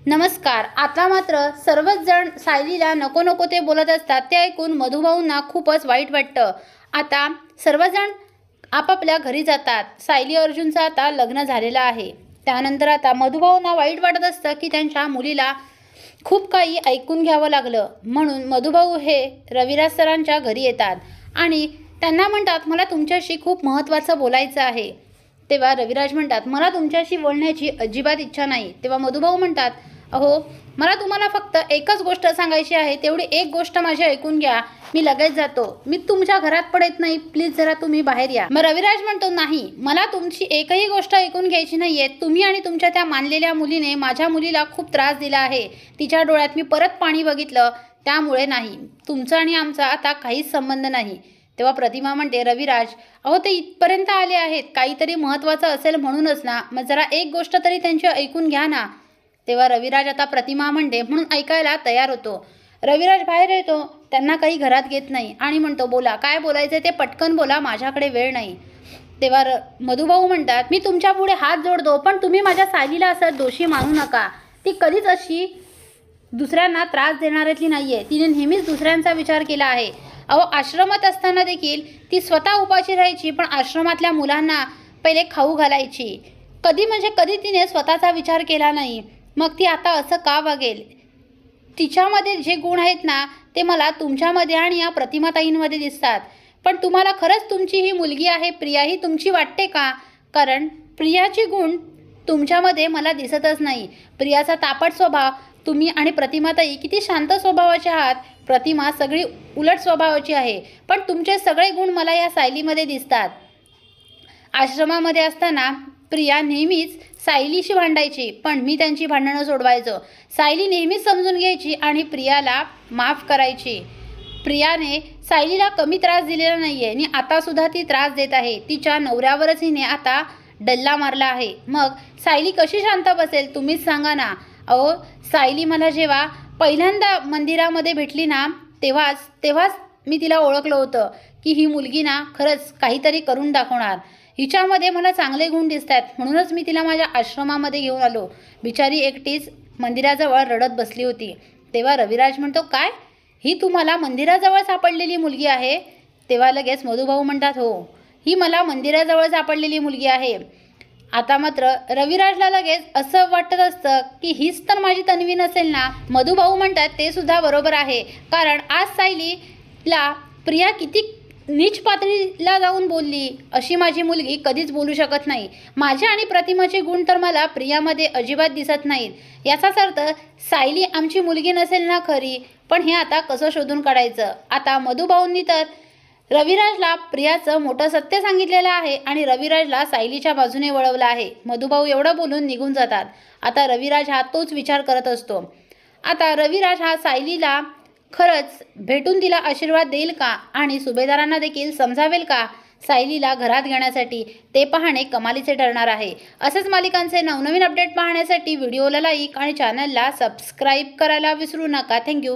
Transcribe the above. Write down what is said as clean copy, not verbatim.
नमस्कार। आता मात्र सर्वच जण सायलीला नको नको ते बोलत असतात, ते ऐकून मधुभाऊंना खूपच वाईट वाटतं। आता सर्वजण आपापल्या घरी जातात। सायली अर्जुनचं आता लग्न झालेलं आहे। त्यानंतर आता मधुभाऊंना वाईट वाटत असतं की त्यांच्या मुलीला खूप काही ऐकून घ्यावं लागलं, म्हणून मधुभाऊ हे रविराज सरांच्या घरी येतात आणि त्यांना म्हणतात, मला तुमच्याशी खूप महत्त्वाचं बोलायचं आहे। तेव्हा रविराज म्हणतात, मला तुमच्याशी बोलण्याची अजिबात इच्छा नाही। तेव्हा मधुभाऊ म्हणतात, अहो, मला तुम्हाला फक्त एकच गोष्ट सांगायची आहे, तेवढी एक गोष्ट माझी ऐकून घ्या, मी लगेच जातो, मी तुमच्या घरात पण येत नाही, प्लीज जरा तुम्ही बाहेर या। मग रविराज म्हणतो, नाही, मला तुमची एकही गोष्ट ऐकून घ्यायची नाहीये। तुम्ही आणि तुमच्या त्या मानलेल्या मुलीने माझ्या मुलीला खूप त्रास दिला आहे, तिच्या डोळ्यात मी परत पाणी बघितलं, त्यामुळे नाही, तुमचा आणि आमचा आता काहीच संबंध नाही। तेव्हा प्रतिमा म्हणते, रविराज, अहो, ते इथपर्यंत आले आहेत, काहीतरी महत्त्वाचं असेल म्हणूनच ना, मग जरा एक गोष्ट तरी त्यांची ऐकून घ्या ना। तेव्हा रविराज आता प्रतिमा म्हणते म्हणून ऐकायला तयार होतो। रविराज बाहेर येतो, त्यांना काही घरात घेत नाही आणि म्हणतो, बोला, काय बोलायचं ते पटकन बोला, माझ्याकडे वेळ नाही। तेव्हा मधुभाऊ म्हणतात, मी तुमच्या पुढे हात जोडतो, पण तुम्ही माझ्या सायलीला असं दोषी मानू नका। ती कधीच अशी दुसऱ्यांना त्रास देणाऱ्यातली नाहीये, तिने नेहमीच दुसऱ्यांचा विचार केला आहे। अहो, आश्रमात असताना देखील ती स्वतः उपाशी राहायची, पण आश्रमातल्या मुलांना पहिले खाऊ घालायची। कधी तिने स्वतःचा विचार केला नाही, मग ती आता असं का वागेल? तिच्यामध्ये जे गुण आहेत ना, ते मला तुमच्यामध्ये आणि या प्रतिमाताईंमध्ये दिसतात। पण तुम्हाला खरंच तुमची ही मुलगी आहे प्रिया ही तुमची वाटते का? कारण प्रियाची गुण तुमच्यामध्ये मला दिसतच नाही। प्रियाचा तापट स्वभाव, तुम्ही आणि प्रतिमाताई किती शांत स्वभावाचे आहात। प्रतिमा सगळी उलट स्वभावाची आहे, पण तुमचे सगळे गुण मला या सायलीमध्ये दिसतात। आश्रमामध्ये असताना प्रिया नेहमीच सायलीशी भांडायची, पण मी त्यांची भांडणं सोडवायचो। सायली नेहमीच समजून घ्यायची आणि प्रियाला माफ करायची। प्रियाने सायलीला कमी त्रास दिलेला नाहीये आणि आता सुद्धा ती त्रास देत आहे। तिच्या नवऱ्यावरच हिने आता डल्ला मारला आहे, मग सायली कशी शांत बसेल तुम्हीच सांगा ना। अहो, सायली मला जेव्हा पहिल्यांदा मंदिरामध्ये भेटली ना, तेव्हाच मी तिला ओळखलं होतं की ही मुलगी ना खरंच काहीतरी करून दाखवणार, हिच्यामध्ये मला चांगले गुण दिसतात, म्हणूनच मी तिला माझ्या आश्रमामध्ये घेऊन आलो। बिचारी एकटीच मंदिराजवळ रडत बसली होती। तेव्हा रविराज म्हणतो, काय, ही तुम्हाला मंदिराजवळ सापडलेली मुलगी आहे? तेव्हा लगेच मधुभाऊ म्हणतात, हो, ही मला मंदिराजवळ सापडलेली मुलगी आहे। आता मात्र रविराजला लगेच असं वाटत असतं की हीच तर माझी तन्वी नसेल ना। मधुभाऊ म्हणतात, ते सुद्धा बरोबर आहे, कारण आज सायलीला प्रिया किती नीच पातळीला जाऊन बोलली, अशी माझी मुलगी कधीच बोलू शकत नाही। माझ्या आणि प्रतिमाचे गुण तर मला प्रियामध्ये अजिबात दिसत नाहीत। याचाच अर्थ सायली आमची मुलगी नसेल ना खरी, पण हे आता कसं शोधून काढायचं? आता मधुभाऊंनी तर रविराजला प्रियाचं मोठं सत्य सांगितलेलं आहे आणि रविराजला सायलीच्या बाजूने वळवलं आहे। मधुभाऊ एवढं बोलून निघून जातात। आता रविराज हा तोच विचार करत असतो। आता रविराज हा सायलीला खरंच भेटून तिला आशीर्वाद देईल का आणि सुभेदारांना देखील समजावेल का सायलीला घरात घेण्यासाठी, ते पाहणे कमालीचे ठरणार आहे। असेच मालिकांचे नवनवीन अपडेट पाहण्यासाठी व्हिडिओला लाईक आणि चॅनलला सबस्क्राईब करायला विसरू नका। थँक्यू।